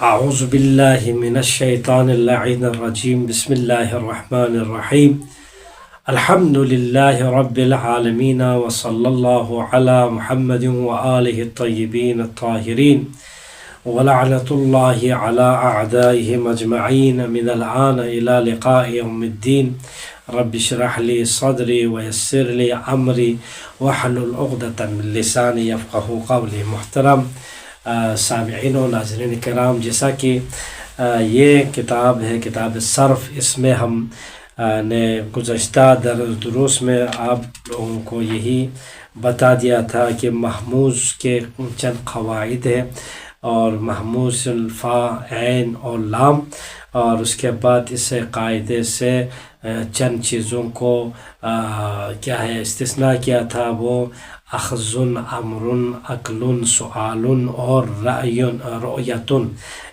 اعوذ باللہ من الشیطان اللعین الرجیم بسم اللہ الرحمن الرحیم الحمد للہ رب العالمین وصلی اللہ علی محمد وآلہ الطیبین الطاہرین ولعنۃ اللہ علی اعدائهم اجمعین من الآن الى لقاء یوم الدین رب اشرح لی صدری ویسر لی امری واحلل عقدۃ من لسانی یفقہوا قولی۔ محترم سامعین و ناظرین کرام، جیسا کہ یہ کتاب ہے کتاب صرف، اس میں ہم نے گزشتہ دروس میں آپ لوگوں کو یہی بتا دیا تھا کہ محموز کے چند قواعد ہیں، اور محموز الفا عین اور لام، اور اس کے بعد اس قاعدے سے چند چیزوں کو کیا ہے استثناء کیا تھا، وہ اخذ، امر، عقل، سؤال اور رؤیت،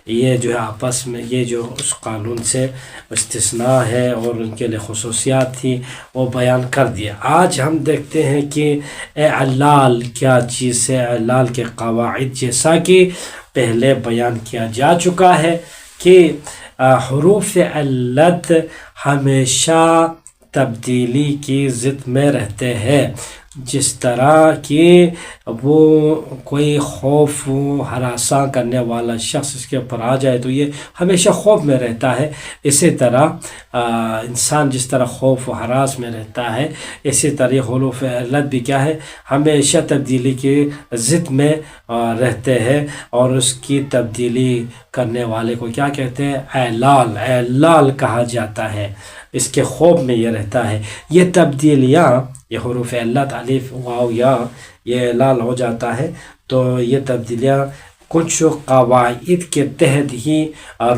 یہ جو ہے آپس میں یہ جو اس قانون سے استثناء ہے اور ان کے لیے خصوصیات تھی وہ بیان کر دیا۔ آج ہم دیکھتے ہیں کہ اعلال کیا چیز ہے، اعلال کے قواعد، جیسا کہ پہلے بیان کیا جا چکا ہے کہ حروف علت ہمیشہ تبدیلی کی ضد میں رہتے ہیں۔ جس طرح کہ وہ کوئی خوف ہراساں کرنے والا شخص اس کے اوپر آ جائے تو یہ ہمیشہ خوف میں رہتا ہے، اسی طرح انسان جس طرح خوف و ہراس میں رہتا ہے، اسی طرح حروف علت بھی کیا ہے، ہمیشہ تبدیلی کی ضد میں رہتے ہیں، اور اس کی تبدیلی کرنے والے کو کیا کہتے ہیں؟ اعلال، اعلال کہا جاتا ہے۔ اس کے خوف میں یہ رہتا ہے۔ یہ تبدیلیاں، یہ حروف علت الف واو یا یہ اعلال ہو جاتا ہے، تو یہ تبدیلیاں کچھ قواعد کے تحت ہی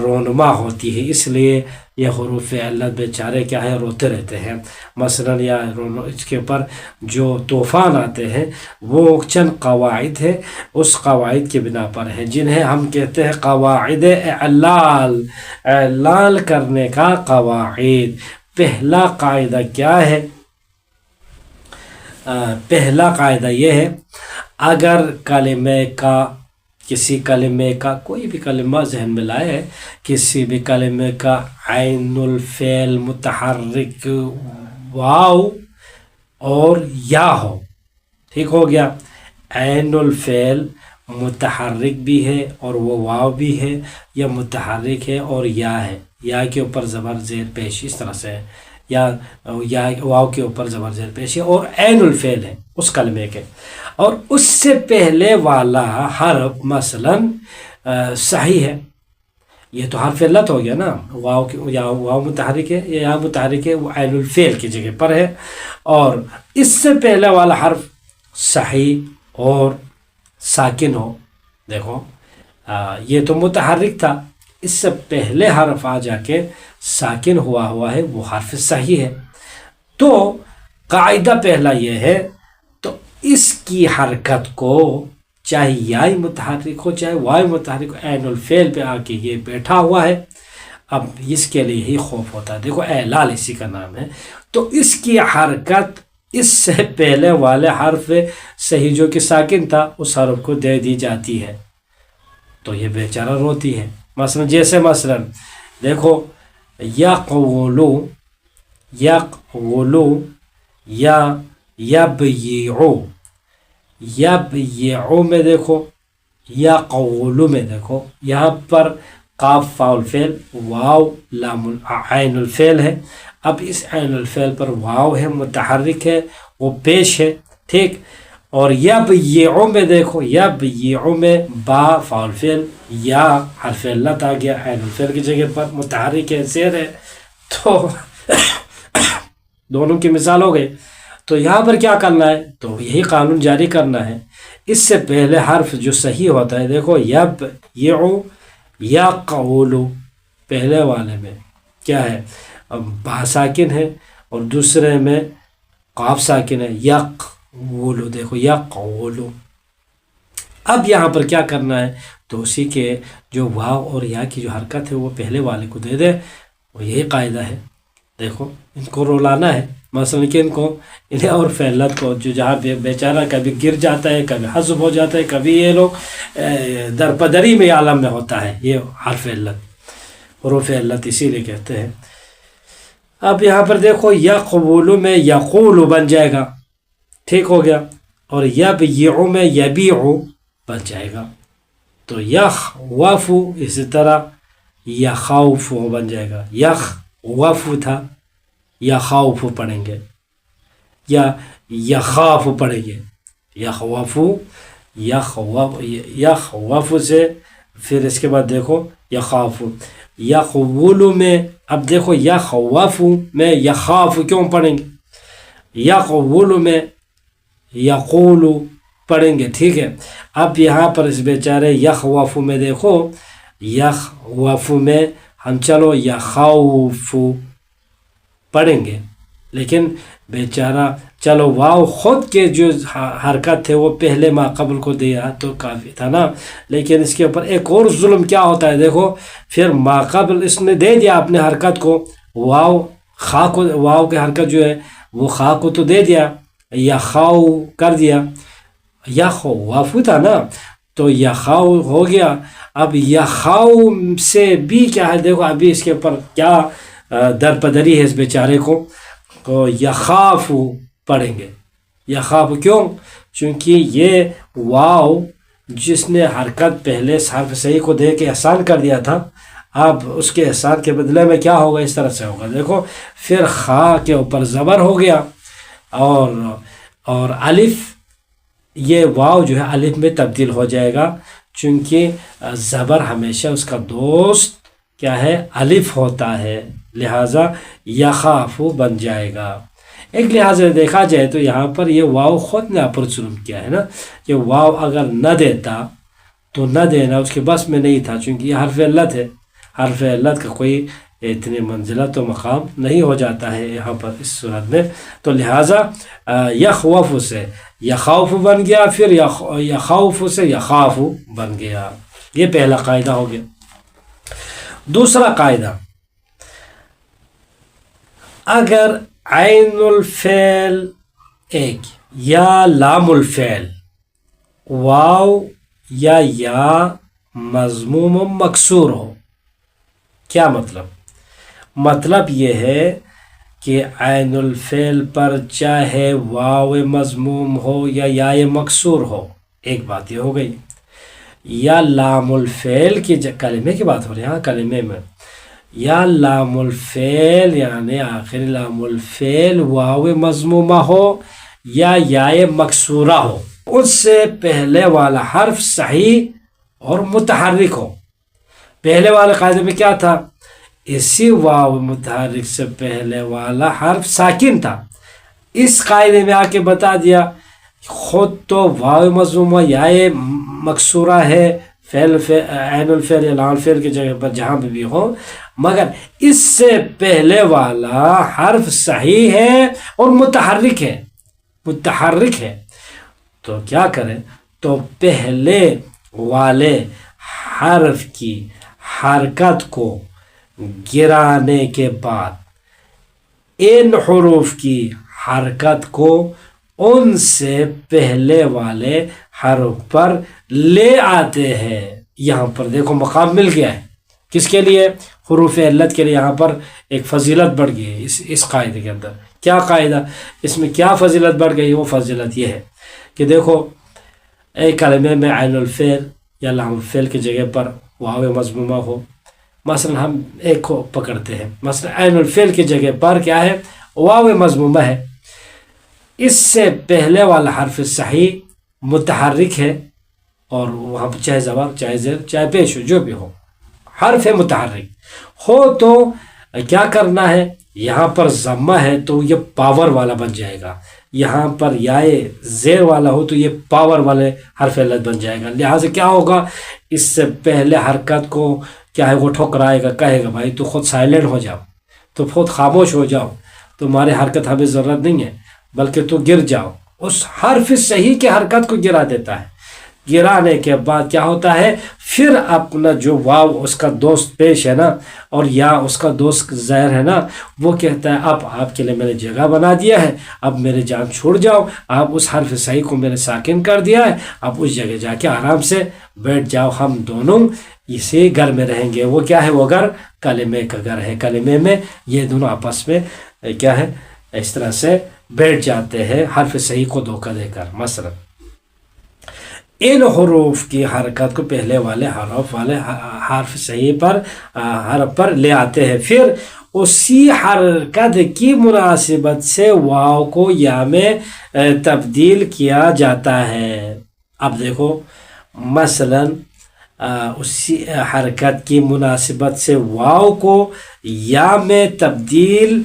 رونما ہوتی ہے، اس لیے یہ حروف علت بیچارے کیا ہے، روتے رہتے ہیں۔ مثلا یا اس کے اوپر جو طوفان آتے ہیں وہ چند قواعد ہیں، اس قواعد کے بنا پر ہیں، جنہیں ہم کہتے ہیں قواعد اعلال، اعلال کرنے کا قواعد۔ پہلا قاعدہ کیا ہے؟ پہلا قاعدہ یہ ہے، اگر کلمے کا، کسی کلمے کا، کوئی بھی کلمہ ذہن میں لائے، کسی بھی کلمے کا عین الفعل متحرک واو اور یا ہو، ٹھیک ہو گیا، عین الفعل متحرک بھی ہے اور وہ واو بھی ہے، یا متحرک ہے اور یا ہے، یا کے اوپر زبر زیر پیش اس طرح سے ہے، یا واو کے اوپر زبر زیر پیش ہے، اور عین الفعل ہے اس کلمے کے، اور اس سے پہلے والا حرف مثلا صحیح ہے، یہ تو حرف علت ہو گیا نا، واو یا واو متحرک ہے یا متحرک ہے، وہ عین الفعل کی جگہ پر ہے، اور اس سے پہلے والا حرف صحیح اور ساکن ہو، دیکھو یہ تو متحرک تھا، اس سے پہلے حرف آ جا کے ساکن ہوا ہے، وہ حرف صحیح ہے۔ تو قاعدہ پہلا یہ ہے، تو اس کی حرکت کو چاہے یائی متحرک ہو چاہے وائی متحرک ہو، عین الفعل پہ آ کے یہ بیٹھا ہوا ہے، اب اس کے لیے ہی خوف ہوتا ہے، دیکھو اعلال اسی کا نام ہے، تو اس کی حرکت اس سے پہلے والے حرف صحیح جو کہ ساکن تھا اس حرف کو دے دی جاتی ہے، تو یہ بیچارہ روتی ہے۔ مثلا جیسے مثلا دیکھو یقولو، یقولو یا یبیعو، یبیعو میں دیکھو، یقولو میں دیکھو، یہاں پر قاف فاء الفعل، واو لام عین الفعل ہے، اب اس عین الفعل پر واو ہے، متحرک ہے، وہ پیش ہے، ٹھیک، اور یبیعو میں دیکھو، یبیعو میں با فاء الفعل، یا حرف علت آ گیا عین الفعل کی جگہ پر، متحرک ہے، زیر ہے، تو دونوں کی مثال ہو گئی۔ تو یہاں پر کیا کرنا ہے؟ تو یہی قانون جاری کرنا ہے، اس سے پہلے حرف جو صحیح ہوتا ہے، دیکھو یبیعو، یقولو، پہلے والے میں کیا ہے؟ با ساکن ہے، اور دوسرے میں قاف ساکن ہے، یقولو، دیکھو یقولو۔ اب یہاں پر کیا کرنا ہے؟ تو اسی کے جو واو اور یا کی جو حرکت ہے وہ پہلے والے کو دے دے، وہ یہی قاعدہ ہے، دیکھو ان کو رولانا ہے، مثلا کن کو، انہیں اور فعلت کو، جو جہاں بیچارہ کبھی گر جاتا ہے، کبھی حذف ہو جاتا ہے، کبھی یہ لوگ درپدری میں عالم میں ہوتا ہے، یہ حرف علت، حروف علت اسی لیے کہتے ہیں۔ اب یہاں پر دیکھو یقبول میں یقول بن جائے گا، ٹھیک ہو گیا، اور یبیع میں یبیع بن جائے گا۔ تو یخوف اسی طرح یخوف بن جائے گا، یخوف تھا یخوف پڑھیں گے، یا یخاف پڑھیں گے، یخوف یخوف سے، پھر اس کے بعد دیکھو یخاف۔ یقول میں اب دیکھو یخوف میں یخاف کیوں پڑھیں گے، یقول میں یقول پڑھیں گے، ٹھیک ہے۔ اب یہاں پر اس بیچارے یخوف میں دیکھو، یخوف میں ہم چلو یخوف پڑھیں گے، لیکن بیچارہ چلو واو خود کے جو حرکت تھے وہ پہلے ما قبل کو دیا تو کافی تھا نا، لیکن اس کے اوپر ایک اور ظلم کیا ہوتا ہے، دیکھو پھر ما قبل اس نے دے دیا اپنے حرکت کو، واو خا کو، واو کی حرکت جو ہے وہ خا کو تو دے دیا، یخاو کر دیا، یخوف تھا نا تو یخاو ہو گیا۔ اب یخاو سے بھی کیا ہے، دیکھو ابھی اس کے اوپر کیا درپدری ہے اس بیچارے کو، تو یخاف پڑھیں گے، یخاف کیوں، چونکہ یہ واو جس نے حرکت پہلے حرف صحیح کو دے کے احسان کر دیا تھا، اب اس کے احسان کے بدلے میں کیا ہوگا، اس طرح سے ہوگا، دیکھو پھر خا کے اوپر زبر ہو گیا، اور الف، یہ واو جو ہے الف میں تبدیل ہو جائے گا، چونکہ زبر ہمیشہ اس کا دوست کیا ہے، الف ہوتا ہے، لہٰذا یخاف بن جائے گا۔ ایک لحاظ سے دیکھا جائے تو یہاں پر یہ واو خود نے اپر ظلم کیا ہے نا، یہ واو اگر نہ دیتا تو نہ دینا اس کے بس میں نہیں تھا، چونکہ یہ حرف علت ہے، حرف علت کا کوئی اتنی منزلت و مقام نہیں ہو جاتا ہے یہاں پر اس صورت میں، تو لہٰذا یخوف سے یخوف بن گیا، پھر یخوف سے یخاف بن گیا، یہ پہلا قاعدہ ہو گیا۔ دوسرا قاعدہ، اگر عین الفعل ایک یا لام الفعل واو یا مضموم و مکسور ہو، کیا مطلب یہ ہے کہ عین الفعل پر چاہے واو مضموم ہو یا مکسور ہو، ایک بات یہ ہو گئی، یا لام الفعل کی کلمے کی بات ہو رہی ہے، ہاں کلمے میں، یا لام الفعل یعنی آخری لام الفعل واو مضمومہ ہو یا مکسورہ ہو، اس سے پہلے والا حرف صحیح اور متحرک ہو۔ پہلے والے قاعدے میں کیا تھا، اسی واو متحرک سے پہلے والا حرف ساکن تھا، اس قاعدے میں آ کے بتا دیا خود تو واو مضمومہ یا مکسورہ ہے، فعل عین الفعل یا لام الفعل کی جگہ پر جہاں بھی ہو، مگر اس سے پہلے والا حرف صحیح ہے اور متحرک ہے، تو کیا کریں، تو پہلے والے حرف کی حرکت کو گرانے کے بعد ان حروف کی حرکت کو ان سے پہلے والے حرف پر لے آتے ہیں۔ یہاں پر دیکھو مقام مل گیا ہے، کس کے لیے، حروف علت کے لیے، یہاں پر ایک فضیلت بڑھ گئی ہے اس قاعدے کے اندر۔ کیا قاعدہ، اس میں کیا فضیلت بڑھ گئی، وہ فضیلت یہ ہے کہ دیکھو ایک کلمے میں عین الفعل یا لام الفعل کی جگہ پر واو مضمومہ ہو، مثلا ہم ایک کو پکڑتے ہیں، مثلا عین الفعل کی جگہ پر کیا ہے، واو مضمومہ ہے، اس سے پہلے والا حرف صحیح متحرک ہے، اور وہاں پر چاہے زبر چاہے زیر چاہے پیش ہو، جو بھی ہو، حرف متحرک ہو تو کیا کرنا ہے، یہاں پر ضمہ ہے تو یہ پاور والا بن جائے گا، یہاں پر یائے زیر والا ہو تو یہ پاور والے حرف علت بن جائے گا، لہٰذا کیا ہوگا، اس سے پہلے حرکت کو کیا ہے وہ ٹھکرائے گا، کہے گا بھائی تو خود سائلنٹ ہو جاؤ، تو خود خاموش ہو جاؤ، تمہاری حرکت ہمیں ضرورت نہیں ہے، بلکہ تو گر جاؤ، اس حرف صحیح کی حرکت کو گرا دیتا ہے، گرانے کے بعد کیا ہوتا ہے، پھر اپنا جو واو اس کا دوست پیش ہے نا اور یا اس کا دوست زیر ہے نا، وہ کہتا ہے اب آپ کے لیے میں نے جگہ بنا دیا ہے، اب میرے جان چھوڑ جاؤ، آپ اس حرف صحیح کو میں نے ساکن کر دیا ہے، آپ اس جگہ جا کے آرام سے بیٹھ جاؤ، ہم دونوں اسی گھر میں رہیں گے۔ وہ کیا ہے، وہ گھر کلمے کا گھر ہے، کلمے میں یہ دونوں آپس میں کیا ہے اس طرح سے بیٹھ جاتے ہیں حرف صحیح کو دھوکہ دے کر۔ مثلا ان حروف کی حرکت کو پہلے والے حرف صحیح پر حرف پر لے آتے ہیں، پھر اسی حرکت کی مناسبت سے واو کو یا میں تبدیل کیا جاتا ہے۔ اب دیکھو مثلا اسی حرکت کی مناسبت سے واو کو یا میں تبدیل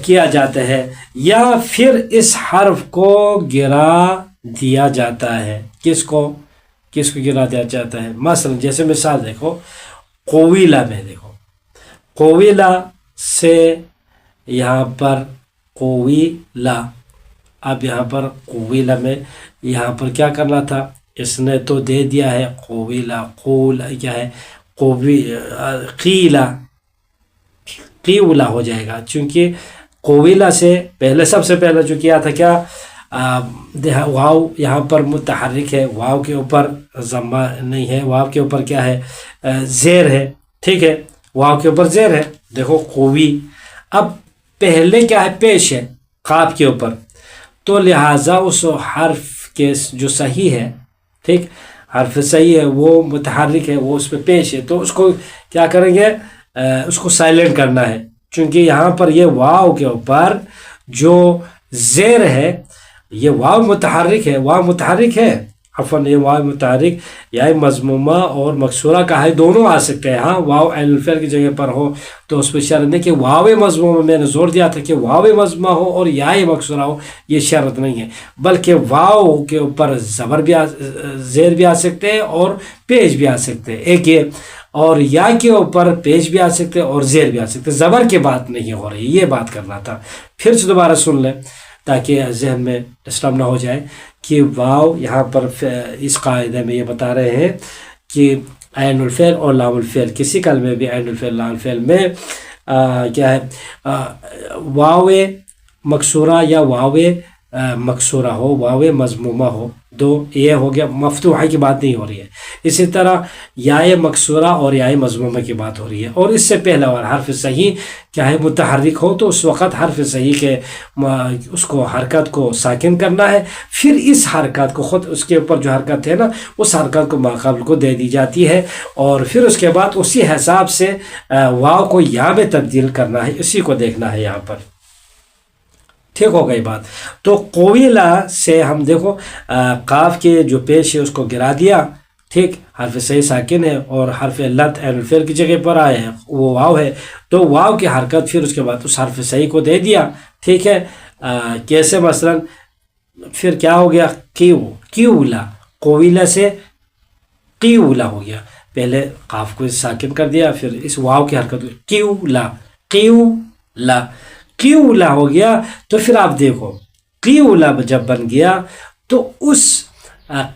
کیا جاتا ہے یا پھر اس حرف کو گرا دیا جاتا ہے۔ کس کو گرا دیا جاتا ہے؟ مثلا جیسے مثال دیکھو قویلہ میں، دیکھو قویلہ سے یہاں پر قویلہ، اب یہاں پر قویلہ میں یہاں پر کیا کرنا تھا، اس نے تو دے دیا ہے قویلہ، قول کیا ہے قیلہ، قیولہ ہو جائے گا، چونکہ قویلہ سے پہلے سب سے پہلے جو کیا تھا کیا واو یہاں پر متحرک ہے، واو کے اوپر ضمہ نہیں ہے، واو کے اوپر کیا ہے زیر ہے، ٹھیک ہے، واو کے اوپر زیر ہے، دیکھو قوی، اب پہلے کیا ہے پیش ہے قاف کے اوپر، تو لہٰذا اس حرف کے جو صحیح ہے، ٹھیک، حرف صحیح ہے وہ متحرک ہے، وہ اس پہ پیش ہے، تو اس کو کیا کریں گے، اس کو سائلنٹ کرنا ہے، چونکہ یہاں پر یہ واو کے اوپر جو زیر ہے یہ واو متحرک ہے، عفواً یہ واو متحرک یا مضمومہ اور مکسورہ کا ہے، دونوں آ سکتے ہیں، ہاں واو عین الفعل کی جگہ پر ہو تو اس پہ شرط نہیں کہ واو مضمومہ، میں نے زور دیا تھا کہ واو مضمومہ ہو اور یا مکسورہ ہو، یہ شرط نہیں ہے، بلکہ واو کے اوپر زبر بھی زیر بھی آ سکتے ہیں اور پیش بھی آ سکتے ہیں، ایک یہ، اور یا کے اوپر پیش بھی آ سکتے اور زیر بھی آ سکتے، زبر کی بات نہیں ہو رہی، یہ بات کرنا تھا۔ پھر سے دوبارہ سن لیں تاکہ ذہن میں ڈسٹرب نہ ہو جائے کہ واو یہاں پر اس قاعدے میں یہ بتا رہے ہیں کہ عین الفعل اور لام الفعل، کسی کلمے بھی عین الفعل لام الفعل میں کیا ہے واو مکسورہ یا واو مکسورہ ہو، واو مضمومہ ہو، دو یہ ہو گیا، مفتوحہ کی بات نہیں ہو رہی ہے، اسی طرح یا مکسورہ اور یا مضمومہ کی بات ہو رہی ہے، اور اس سے پہلا اور حرف صحیح کیا ہے متحرک ہو تو اس وقت حرف صحیح کے اس کو حرکت کو ساکن کرنا ہے، پھر اس حرکت کو خود اس کے اوپر جو حرکت ہے نا اس حرکت کو ماقبل کو دے دی جاتی ہے، اور پھر اس کے بعد اسی حساب سے واو کو یا میں تبدیل کرنا ہے، اسی کو دیکھنا ہے یہاں پر، ٹھیک ہو گئی بات۔ تو قویلہ سے ہم دیکھو قاف کے جو پیش ہے اس کو گرا دیا، ٹھیک، حرف صحیح ساکن ہے اور حرف علت عین الفعل کی جگہ پر آئے ہیں، وہ واو ہے، تو واو کی حرکت پھر اس کے بعد اس حرف صحیح کو دے دیا، ٹھیک ہے، کیسے مثلا پھر کیا ہو گیا قیولہ، قویلہ سے قیولہ ہو گیا، پہلے قاف کو ساکن کر دیا پھر اس واو کی حرکت قیولہ ہو گیا، تو پھر آپ دیکھو قیولہ جب بن گیا تو اس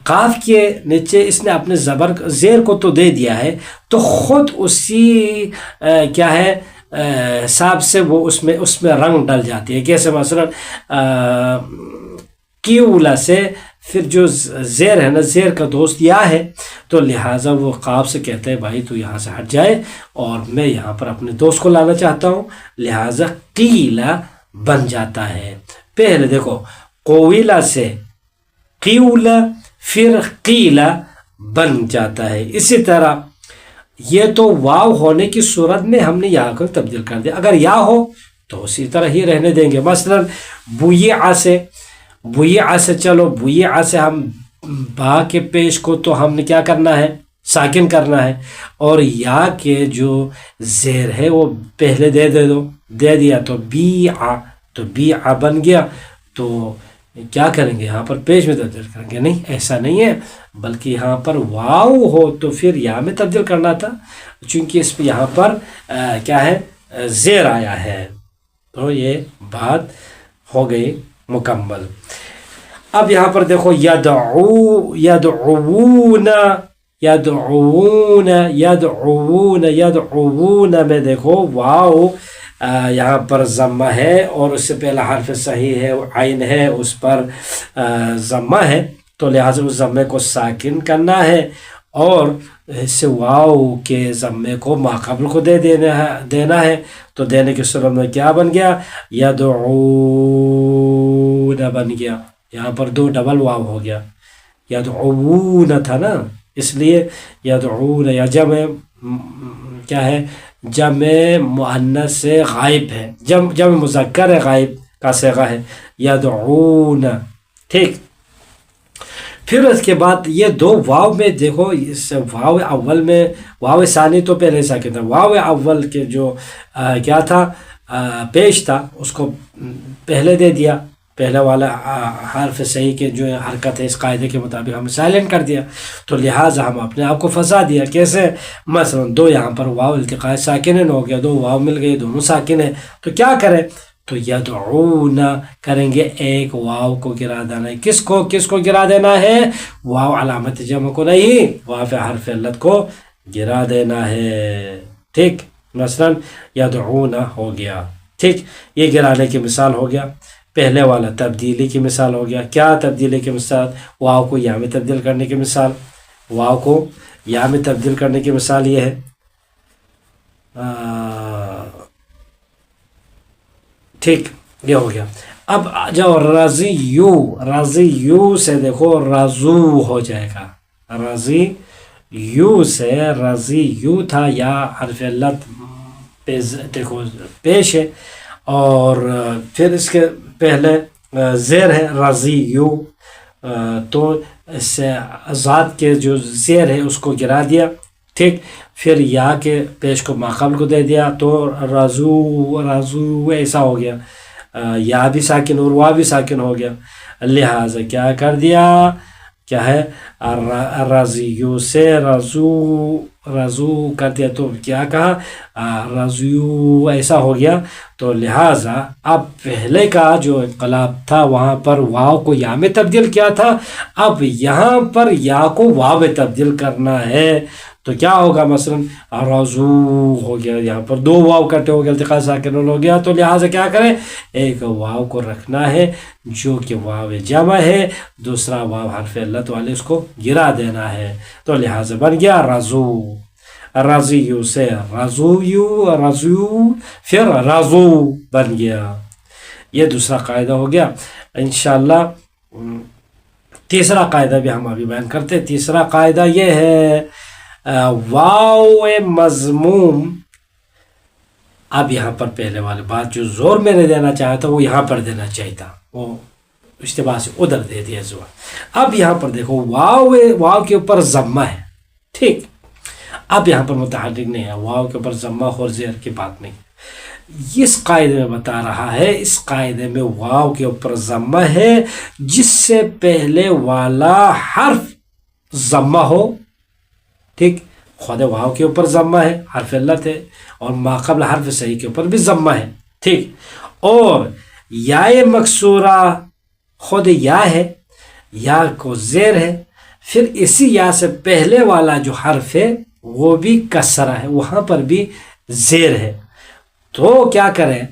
قاف کے نیچے اس نے اپنے زیر کو تو دے دیا ہے، تو خود اسی کیا ہے حساب سے وہ اس میں رنگ ڈل جاتی ہے، کیسے مثلا قیولہ سے پھر جو زیر ہے نا، زیر کا دوست یا ہے، تو لہٰذا وہ قاف سے کہتا ہے بھائی تو یہاں سے ہٹ جائے اور میں یہاں پر اپنے دوست کو لانا چاہتا ہوں، لہٰذا قیلہ بن جاتا ہے۔ پہلے دیکھو قویلہ سے قیولہ پھر قیلہ بن جاتا ہے، اسی طرح یہ تو واو ہونے کی صورت میں ہم نے یا کو تبدیل کر دیا، اگر یا ہو تو اسی طرح ہی رہنے دیں گے، مثلا بویع سے چلو بویع سے ہم با کے پیش کو تو ہم نے کیا کرنا ہے ساکن کرنا ہے، اور یا کے جو زیر ہے وہ پہلے دے دیا تو بیع بن گیا، تو کیا کریں گے یہاں پر پیش میں تبدیل کریں گے؟ نہیں، ایسا نہیں ہے، بلکہ یہاں پر واو ہو تو پھر یا میں تبدیل کرنا تھا، چونکہ اس پہ یہاں پر کیا ہے زیر آیا ہے، تو یہ بات ہو گئی مکمل۔ اب یہاں پر دیکھو یدعون میں دیکھو واو یہاں پر ضمہ ہے اور اس سے پہلا حرف صحیح ہے عین ہے، اس پر ضمہ ہے، تو لہٰذا اس ضمے کو ساکن کرنا ہے اور اس سے واو کے ضمے کو ماقبل کو دینا ہے، تو دینے کی صورت میں کیا بن گیا؟ یدعون بن گیا، یہاں پر 2 ڈبل واو ہو گیا، یدعون تھا نا، اس لیے یدعون یا جمع کیا ہے؟ جمع مؤنث سے غائب ہے، جمع مذکر ہے غائب کا صیغہ ہے یدعون، ٹھیک۔ پھر اس کے بعد یہ 2 واو میں دیکھو، اس واو اول میں واو ثانی تو پہلے ساکن تھا، واو اول کے جو کیا تھا پیش تھا اس کو پہلے دے دیا، پہلے والا حرف صحیح کے جو حرکت ہے اس قاعدے کے مطابق ہم سائلنٹ کر دیا، تو لہٰذا ہم اپنے آپ کو پھنسا دیا۔ کیسے؟ مثلا 2 یہاں پر واو التقاء ساکنن ہو گیا، 2 واو مل گئے، دونوں ساکن ہیں، تو کیا کریں؟ تو یدعون کریں گے، ایک واو کو گرا دینا ہے۔ کس کو گرا دینا ہے؟ واو علامت جمع کو نہیں، واو حرف علت کو گرا دینا ہے، ٹھیک۔ مثلا یدعون ہو گیا، ٹھیک، یہ گرانے کی مثال ہو گیا۔ پہلے والا تبدیلی کی مثال ہو گیا، کیا تبدیلی کی مثال؟ واو کو یا میں تبدیل کرنے کی مثال، واو کو یا میں تبدیل کرنے کی مثال یہ ہے، ٹھیک، یہ ہو گیا۔ اب جاؤ رضیو سے دیکھو رضو ہو جائے گا، رضیو سے رضیو تھا، یا حرف علت دیکھو پیش ہے، اور پھر اس کے پہلے زیر ہے رضیو، تو اس سے ذات کے جو زیر ہے اس کو گرا دیا، ٹھیک، پھر یا کے پیش کو ماقبل کو دے دیا، تو رضو ایسا ہو گیا، یا بھی ساکن اور وا بھی ساکن ہو گیا، لہٰذا کیا کر دیا؟ کیا ہے؟ رضیو سے رضو کر دیا، تو کیا کہا؟ رضیو ایسا ہو گیا، تو لہٰذا اب پہلے کا جو انقلاب تھا وہاں پر واو کو یا میں تبدیل کیا تھا، اب یہاں پر یا کو واو میں تبدیل کرنا ہے، تو کیا ہوگا؟ مثلا رضو ہو گیا، یہاں پر 2 واو کٹے ہو گیا، التقاء ساکن ہو گیا، تو لہٰذا کیا کریں؟ ایک واو کو رکھنا ہے جو کہ واو جمع ہے، دوسرا واو حرف علت والے اس کو گرا دینا ہے، تو لہٰذا بن گیا رضیو سے رضو پھر رضو بن گیا۔ یہ دوسرا قاعدہ ہو گیا۔ انشاءاللہ تیسرا قاعدہ بھی ہم ابھی بیان کرتے ہیں۔ تیسرا قاعدہ یہ ہے، واو مضموم، اب یہاں پر پہلے والی بات جو زور میں نے دینا چاہا تھا وہ یہاں پر دینا چاہیے تھا، وہ اشتباہ سے ادھر دے دیا زور۔ اب یہاں پر دیکھو واو کے اوپر ضمہ ہے، ٹھیک، اب یہاں پر متحرک نہیں ہے، واو کے اوپر ضمہ اور زیر کی بات نہیں، اس قاعدے میں بتا رہا ہے، اس قاعدے میں واو کے اوپر ضمہ ہے جس سے پہلے والا حرف ضمہ ہو، ٹھیک، خود واو کے اوپر ضمہ ہے، حرف علت ہے، اور ماقبل حرف صحیح کے اوپر بھی ضمہ ہے، ٹھیک، اور یا مکسورہ خود یا ہے، یا کو زیر ہے، پھر اسی یا سے پہلے والا جو حرف ہے وہ بھی کسرہ ہے، وہاں پر بھی زیر ہے، تو کیا کریں؟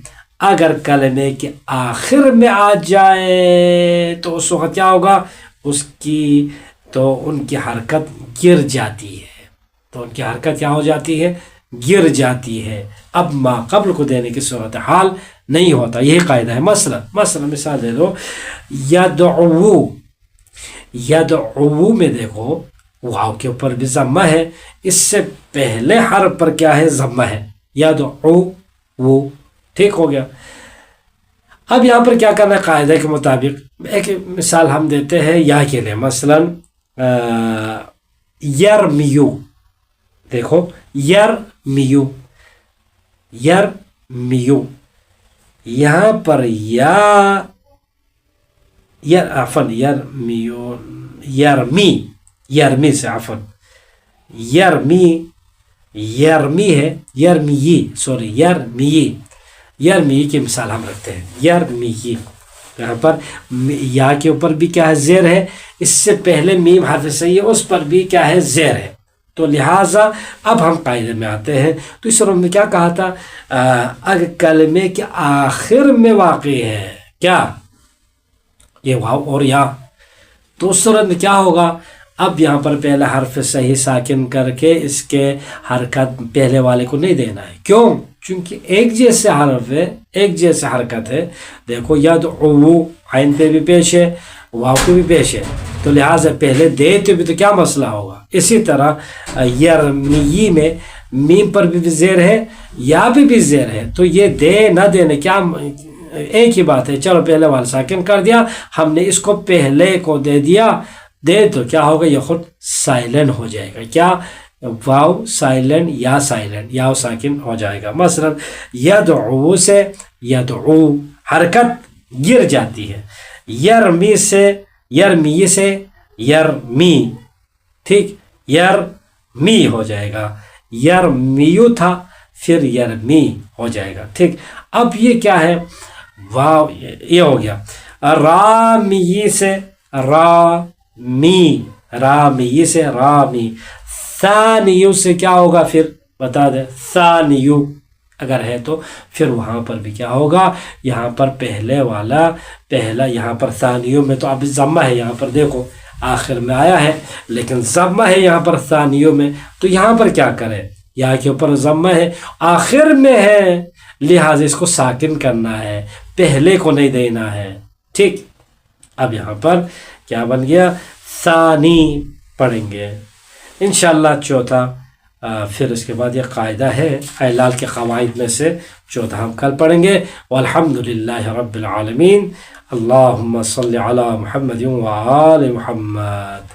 اگر کلمے کے آخر میں آ جائے تو اس وقت کیا ہوگا؟ ان کی حرکت گر جاتی ہے، تو ان کی حرکت کیا ہو جاتی ہے؟ گر جاتی ہے، اب ما قبل کو دینے کی صورتحال نہیں ہوتا، یہی قاعدہ ہے۔ مثلا مثال دے دو، یدعو میں دیکھو واو کے اوپر بھی ضمہ ہے، اس سے پہلے حرف پر کیا ہے؟ ضمہ ہے، یدعو، ٹھیک ہو گیا۔ اب یہاں پر کیا کرنا ہے؟ قاعدے کے مطابق ایک مثال ہم دیتے ہیں یا کے لیے، مثلا یرمیو، دیکھو یرمیو، یہاں پر یرمی سے عفن یرمی ہے، یرمی کی مثال ہم رکھتے ہیں، یرمی، یہاں پر یا کے اوپر بھی کیا ہے زیر ہے، اس سے پہلے میم حرف صحیح ہے اس پر بھی کیا ہے زیر ہے، تو لہٰذا اب ہم قاعدے میں آتے ہیں. تو اس صورت میں کیا کہا تھا، اگر کلمے کے آخر میں واقع ہے کیا یہ واو اور یا، تو اس صورت میں کیا ہوگا، اب یہاں پر پہلا حرف صحیح ساکن کر کے اس کے حرکت پہلے والے کو نہیں دینا ہے. کیوں؟ چونکہ ایک جیسے حرف ہے، ایک جیسے حرکت ہے. دیکھو یدعو عین پہ بھی پیش ہے، واو پہ بھی پیش ہے، تو لہٰذا پہلے دیتے بھی تو کیا مسئلہ ہوگا. اسی طرح یرمی میں میم پر بھی زیر ہے، یا بھی زیر ہے، تو یہ دے نہ دینے کیا ایک ہی بات ہے. چلو پہلے والا ساکن کر دیا ہم نے، اس کو پہلے کو دے دیا، دے تو کیا ہوگا، یہ خود سائلنٹ ہو جائے گا. کیا واو سائلنٹ یا سائلنٹ، یا ساکن ہو جائے گا. مثلا یدعو سے یدعو حرکت گر جاتی ہے، یرمی سے یرمی سے یرمی، ٹھیک، یرمی ہو جائے گا، یرمیو تھا پھر یرمی ہو جائے گا. ٹھیک، اب یہ کیا ہے، واو یہ ہو گیا. رامی سے رامی، رامی سے رامی. ثانیو سے کیا ہوگا پھر بتا دیں، ثانیو اگر ہے تو پھر وہاں پر بھی کیا ہوگا، یہاں پر پہلے والا پہلا، یہاں پر ثانیو میں تو اب ضمہ ہے، یہاں پر دیکھو آخر میں آیا ہے لیکن ضمہ ہے یہاں پر ثانیو میں، تو یہاں پر کیا کرے، یہاں کے اوپر ضمہ ہے آخر میں ہے، لہٰذا اس کو ساکن کرنا ہے، پہلے کو نہیں دینا ہے. ٹھیک، اب یہاں پر کیا بن گیا، ثانی پڑھیں گے انشاءاللہ چوتھا. پھر اس کے بعد یہ قاعدہ ہے اعلال کے قواعد میں سے چوتھا ہم کل پڑھیں گے. والحمدللہ رب العالمین. اللہم صلی علی محمد وآل محمد.